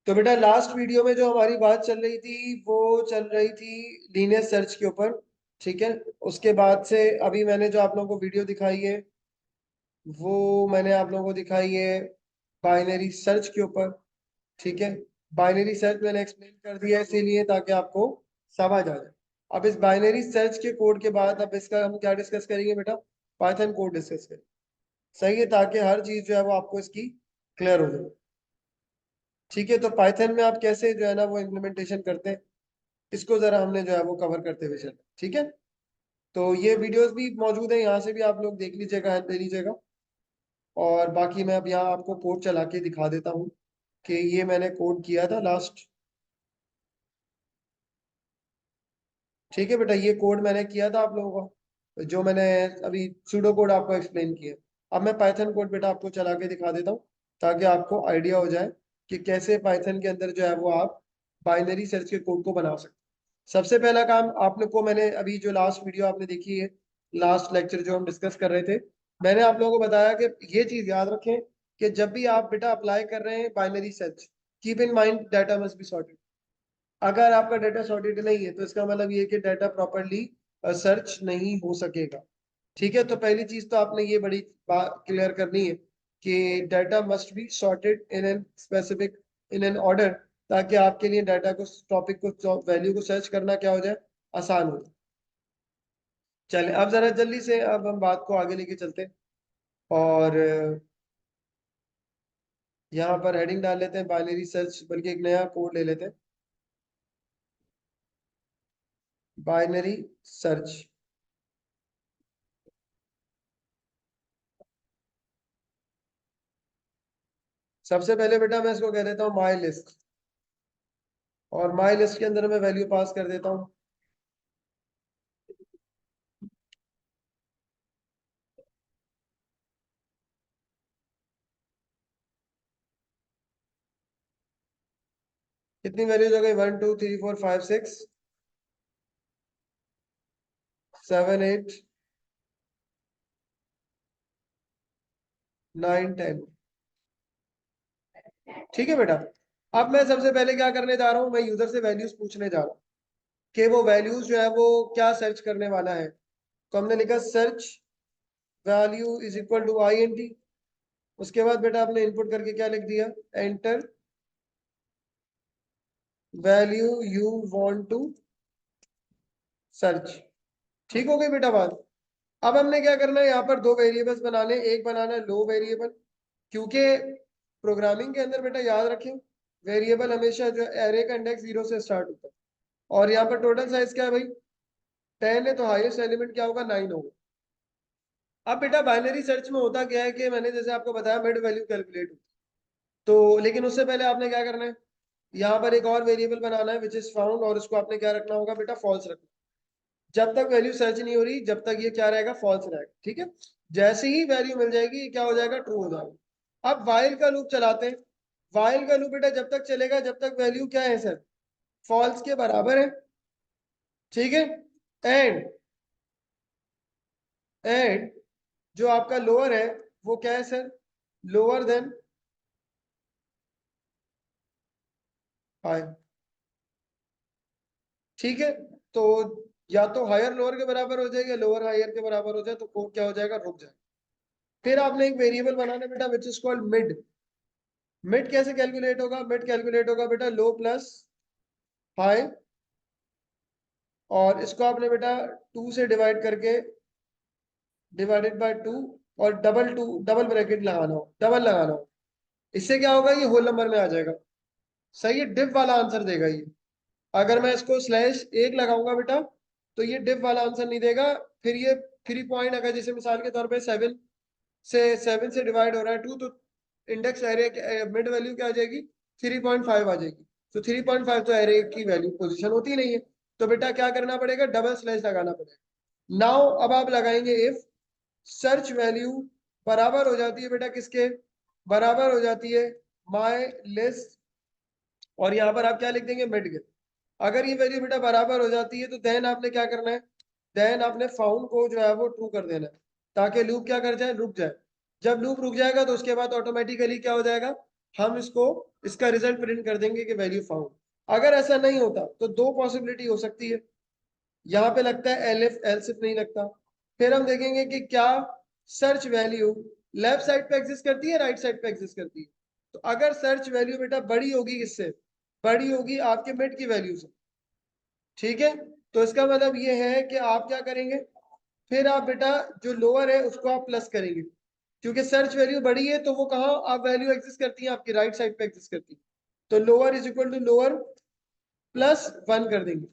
तो बेटा last video में जो हमारी बात चल रही थी वो चल रही थी लीनियर सर्च के ऊपर। ठीक है। उसके बाद से अभी मैंने जो आप लोगों को वीडियो दिखाई है वो मैंने आप लोगों को दिखाई है बाइनरी सर्च के ऊपर। ठीक है। बाइनरी सर्च मैंने एक्सप्लेन कर दिया इसीलिए ताकि आपको समझ आ जाए। अब इस बाइनरी सर्च के कोड के बाद अब इसका हम क्या डिस्कस करेंगे बेटा? पाइथन कोड डिस्कस करेंगे। सही है, ताकि हर चीज जो है वो आपको इसकी क्लियर हो जाए। ठीक है। तो पाइथन में आप कैसे जो है ना वो इम्प्लीमेंटेशन करते हैं, इसको जरा हमने जो है वो कवर करते हुए चलते हैं। ठीक है। तो ये वीडियोस भी मौजूद है, यहाँ से भी आप लोग देख लीजिएगा, हेल्प ले लीजिएगा। और बाकी मैं अब यहाँ आपको कोड चला के दिखा देता हूँ कि ये मैंने कोड किया था लास्ट। ठीक है बेटा, ये कोड मैंने किया था आप लोगों का, जो मैंने अभी सूडो कोड आपको एक्सप्लेन किया। अब मैं पाइथन कोड बेटा आपको चला के दिखा देता हूँ ताकि आपको आइडिया हो जाए कि कैसे पाइथन के अंदर जो है वो आप बाइनरी सर्च के कोड को बना सकते हैं। सबसे पहला काम आपने को मैंने अभी जो लास्ट वीडियो आपने देखी है, लास्ट लेक्चर जो हम डिस्कस कर रहे थे, मैंने आप लोगों को बताया कि ये चीज याद रखें कि जब भी आप बेटा अप्लाई कर रहे हैं binary search, keep in mind data must be sorted. अगर आपका डाटा सॉर्टेड नहीं है तो इसका मतलब ये कि डाटा प्रॉपरली सर्च नहीं हो सकेगा। ठीक है। तो पहली चीज तो आपने ये बड़ी बात क्लियर करनी है कि data must be sorted in an specific, in an order, ताकि आपके लिए डाटा को, टॉपिक को, वैल्यू को सर्च करना क्या हो जाए, आसान हो जाए। चले अब जरा जल्दी से अब हम बात को आगे लेके चलते हैं। और यहाँ पर हेडिंग डाल लेते हैं बाइनरी सर्च, बल्कि एक नया कोड ले लेते हैं, बाइनरी सर्च। सबसे पहले बेटा मैं इसको कह देता हूँ माई लिस्ट, और माई लिस्ट के अंदर मैं वैल्यू पास कर देता हूँ। कितनी वैल्यूज हो गई? 1 2 3 4 5 6 7 8 9 10। ठीक है बेटा। अब मैं सबसे पहले क्या करने जा रहा हूँ, मैं यूजर से वैल्यूज पूछने जा रहा हूँ कि वो वैल्यूज जो है वो क्या सर्च करने वाला है। तो हमने लिखा search value is equal to I N T. उसके बाद बेटा आपने इनपुट करके क्या लिख दिया? Enter value you want to search. ठीक हो गई बेटा बात? अब हमने क्या करना है, यहाँ पर दो वेरिएबल्स बनाने, एक बनाना है लो वेरिएबल, क्योंकि प्रोग्रामिंग के अंदर बेटा याद रखें वेरिएबल हमेशा जो एरे का इंडेक्स 0 से स्टार्ट होता है। और यहाँ पर टोटल साइज क्या है भाई? 10 है, तो हाईएस्ट एलिमेंट क्या होगा? 9 होगा। अब बेटा बाइनरी सर्च में होता क्या है कि मैंने जैसे आपको बताया मिड वैल्यू कैलकुलेट होती है। तो लेकिन उससे पहले आपने क्या करना है, यहाँ पर एक और वेरिएबल बनाना है विच इज फाउंड, और उसको आपने क्या रखना होगा बेटा? फॉल्स रखना। जब तक वैल्यू सर्च नहीं हो रही जब तक ये क्या रहेगा? फॉल्स रहेगा। ठीक है। जैसे ही वैल्यू मिल जाएगी ये क्या हो जाएगा? ट्रू हो जाएगा। अब वाइल का लूप चलाते हैं। वाइल का लूप बेटा जब तक चलेगा जब तक वैल्यू क्या है सर? फॉल्स के बराबर है। ठीक है। एंड एंड जो आपका लोअर है वो क्या है सर? Lower then high. ठीक है। तो या तो हायर लोअर के बराबर हो जाएगा, लोअर हायर के बराबर हो जाए तो कोड क्या हो जाएगा? रुक जाए। फिर आपने एक वेरिएबल बनाना बेटा which is called mid. Mid कैसे कैलकुलेट होगा? मिड कैलकुलेट होगा बेटा लो प्लस हाई, और इसको आपने बेटा 2 से डिवाइड करके, डिवाइडेड बाय 2, और डबल ब्रैकेट लगाना हो, डबल लगाना हो। इससे क्या होगा? ये होल नंबर में आ जाएगा। सही है, डिव वाला आंसर देगा ये। अगर मैं इसको स्लैश 1 लगाऊंगा बेटा तो ये डिव वाला आंसर नहीं देगा। फिर ये 3 पॉइंट, अगर जैसे मिसाल के तौर पे 7 से डिवाइड हो रहा है 2, तो इंडेक्स एरे मिड वैल्यू क्या आ जाएगी? 3.5 आ जाएगी। तो 3.5 तो एरे की वैल्यू पोजीशन होती नहीं है। तो बेटा क्या करना पड़ेगा? डबल स्लैश लगाना पड़ेगा। नाउ अब आप लगाएंगे इफ सर्च वैल्यू बराबर हो जाती है बेटा किसके? बराबर हो जाती है माई लिस्ट, और यहाँ पर आप क्या लिख देंगे? मिड के। अगर ये वैल्यू बेटा बराबर हो जाती है तो देन आपने क्या करना है? देन आपने फाउंड को जो है वो ट्रू कर देना है, ताकि लूप क्या कर जाए? रुक जाए। जब लूप रुक जाएगा तो उसके बाद ऑटोमेटिकली क्या हो जाएगा? हम इसको इसका रिजल्ट प्रिंट कर देंगे कि वैल्यू फाउंड। अगर ऐसा नहीं होता तो दो पॉसिबिलिटी हो सकती है, यहाँ पे लगता है एलिफ एलसिफ नहीं लगता। फिर हम देखेंगे कि क्या सर्च वैल्यू लेफ्ट साइड पे एग्जिस्ट करती है, राइट साइड पे एग्जिस्ट करती है। तो अगर सर्च वैल्यू बेटा बड़ी होगी, किससे बड़ी होगी, आपके मिड की वैल्यू से, ठीक है। तो इसका मतलब ये है कि आप क्या करेंगे, फिर आप बेटा जो लोअर है उसको आप प्लस करेंगे, क्योंकि सर्च वैल्यू बड़ी है तो वो कहाँ आप वैल्यू एग्जिस्ट करती है, आपकी राइट साइड पे एग्जिस्ट करती है। तो lower is equal to lower plus 1 कर देंगे।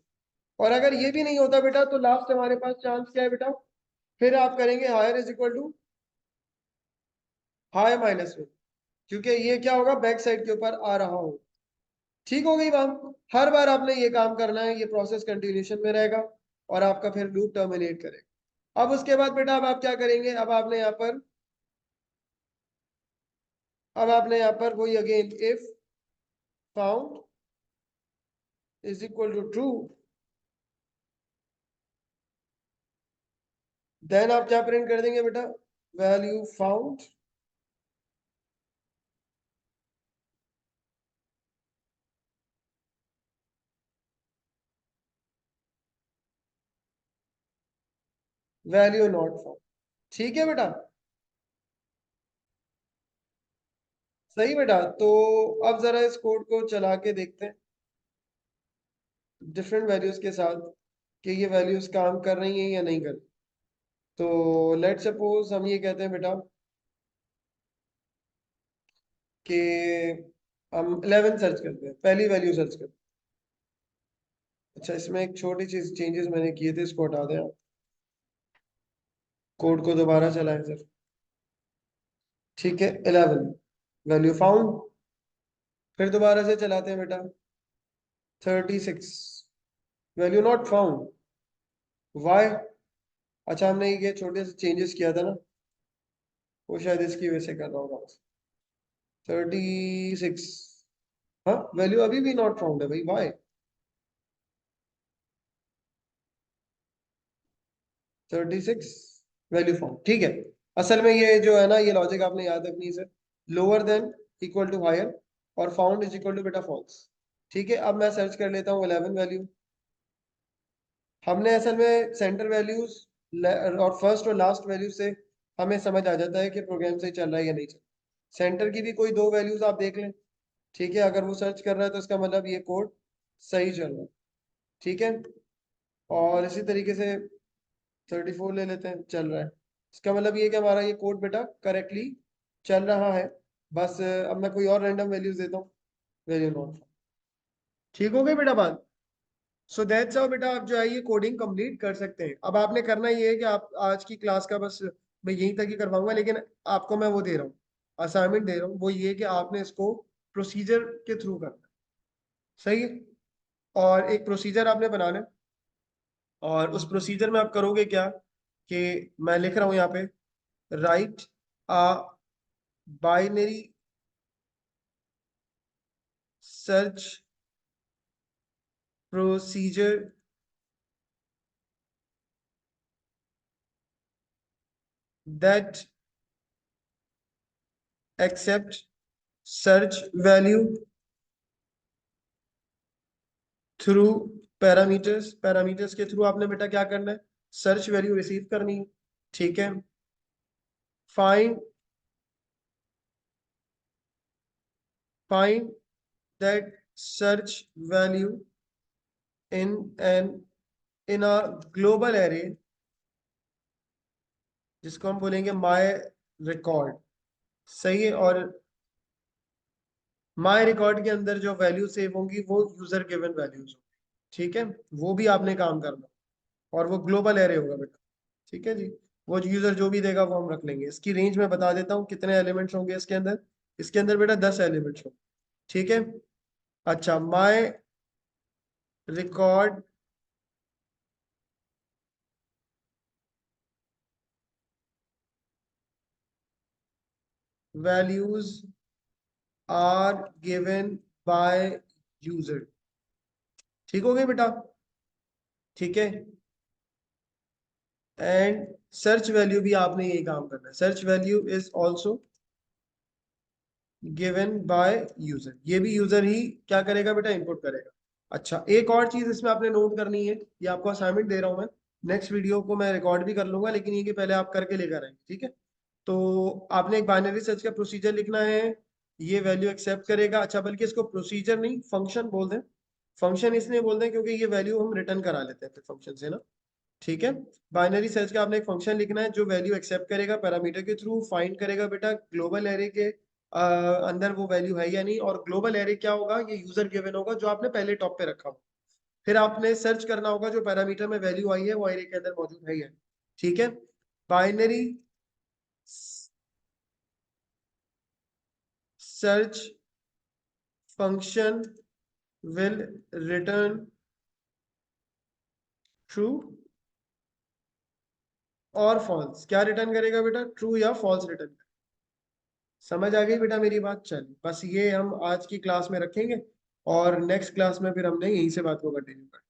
और अगर ये भी नहीं होता बेटा तो लास्ट हमारे पास चांस क्या है बेटा, फिर आप करेंगे higher is equal to high minus में, क्योंकि ये क्या होगा बैक साइड के ऊपर आ रहा हो। ठीक हो गई बात। हर बार आपने ये काम करना है, ये प्रोसेस कंटिन्यूशन में रहेगा और आपका फिर लूप टर्मिनेट करेगा। अब उसके बाद बेटा अब आप क्या करेंगे, अब आपने यहाँ पर वही again if found is equal to true, then आप क्या प्रिंट कर देंगे बेटा, value found value not found. ठीक है बेटा, सही बेटा। तो अब जरा इस कोड को चला के देखते हैं डिफरेंट वैल्यूज के साथ कि ये वैल्यूज काम कर रही हैं या नहीं कर रही। तो लेट सपोज हम ये कहते हैं बेटा कि हम 11 सर्च करते हैं, पहली वैल्यू सर्च करते हैं। अच्छा, इसमें एक छोटी चीज चेंजेस मैंने किए थे, इसको हटा दें आप। कोड को दोबारा चलाएं सर। ठीक है, 11 वैल्यू फाउंड। फिर दोबारा से चलाते हैं बेटा, 36 वैल्यू नॉट फाउंड। वाई? अच्छा, हमने ये छोटे से चेंजेस किया था ना, वो शायद इसकी वजह से कर रहा होगा। 36, हाँ वैल्यू अभी भी नॉट फाउंड है भाई, वाई? 36 वैल्यू फाउंड, ठीक है। असल में ये जो है ना, ये लॉजिक आपने याद रखनी है sir. Lower then equal to higher और फाउंड इज इक्वल टू बेटा फॉल्स। ठीक है, अब मैं सर्च कर लेता हूँ 11 वैल्यू। हमने असल में सेंटर वैल्यूज और फर्स्ट और लास्ट वैल्यू से हमें समझ आ जाता है कि प्रोग्राम सही चल रहा है या नहीं चल रहा। सेंटर की भी कोई दो वैल्यूज आप देख लें, ठीक है, अगर वो सर्च कर रहा है तो इसका मतलब ये कोड सही चल रहा है। ठीक है, और इसी तरीके से 34 ले लेते हैं, चल रहा है। इसका मतलब ये कि हमारा ये कोड बेटा करेक्टली चल रहा है। बस अब मैं कोई और रैंडम वैल्यूज देता हूँ, वैल्यू नॉट। ठीक हो गई बेटा बात। सो दैट्स हाउ बेटा आप जो है ये कोडिंग कंप्लीट कर सकते हैं। अब आपने करना ये है कि आप आज की क्लास का बस मैं यहीं तक ही करवाऊंगा, लेकिन आपको मैं वो दे रहा हूँ, असाइनमेंट दे रहा हूँ, वो ये कि आपने इसको प्रोसीजर के थ्रू करना है। सही है, और एक प्रोसीजर आपने बनाना है। और उस प्रोसीजर में आप करोगे क्या कि मैं लिख रहा हूँ यहाँ पे, right a binary search procedure that accept search value through parameters. Parameters के थ्रू आपने बेटा क्या करना है, सर्च वैल्यू रिसीव करनी है। ठीक है, find find that search value in an in a global array, जिसको हम बोलेंगे माय रिकॉर्ड। सही है, और माय रिकॉर्ड के अंदर जो वैल्यू सेव होंगी वो यूजर गिवन वैल्यूज होंगी। ठीक है, वो भी आपने काम करना, और वो ग्लोबल एरे होगा बेटा। ठीक है जी, वो यूजर जो भी देगा वो हम रख लेंगे। इसकी रेंज में बता देता हूँ कितने एलिमेंट्स होंगे इसके अंदर। इसके अंदर बेटा 10 एलिमेंट्स होंगे। ठीक है, अच्छा, my record values are given by user. ठीक हो गई बेटा। ठीक है, एंड सर्च वैल्यू भी आपने यही काम करना है। Search value is also given by user, ये भी यूजर ही क्या करेगा बेटा, इनपुट करेगा। अच्छा, एक और चीज इसमें आपने नोट करनी है, ये आपको असाइनमेंट दे रहा हूं मैं, नेक्स्ट वीडियो को मैं रिकॉर्ड भी कर लूंगा, लेकिन ये कि पहले आप करके लेकर आएंगे, ठीक है। तो आपने एक बाइनरी सर्च का प्रोसीजर लिखना है, ये वैल्यू एक्सेप्ट करेगा। अच्छा, बल्कि इसको प्रोसीजर नहीं फंक्शन बोल दें, फंक्शन इसलिए बोल दें क्योंकि ये वैल्यू हम रिटर्न करा लेते हैं फिर फंक्शन से ना, ठीक है। बाइनरी सर्च का आपने एक फंक्शन लिखना है जो वैल्यू एक्सेप्ट करेगा, पैरामीटर के थ्रू फाइंड करेगा बेटा ग्लोबल एरे के अंदर वो वैल्यू है या नहीं, और ग्लोबल एरे क्या होगा, ये यूजर गिवन होगा जो आपने पहले टॉप पे रखा हो। फिर आपने सर्च करना होगा जो पैरामीटर में वैल्यू आई है वो एरे के अंदर मौजूद है या नहीं, ठीक है। Binary search function will return true और फॉल्स, क्या रिटर्न करेगा बेटा, ट्रू या फॉल्स रिटर्न। समझ आ गई बेटा मेरी बात, चल बस ये हम आज की क्लास में रखेंगे, और नेक्स्ट क्लास में फिर हमने यहीं से बात को कंटिन्यू करना है।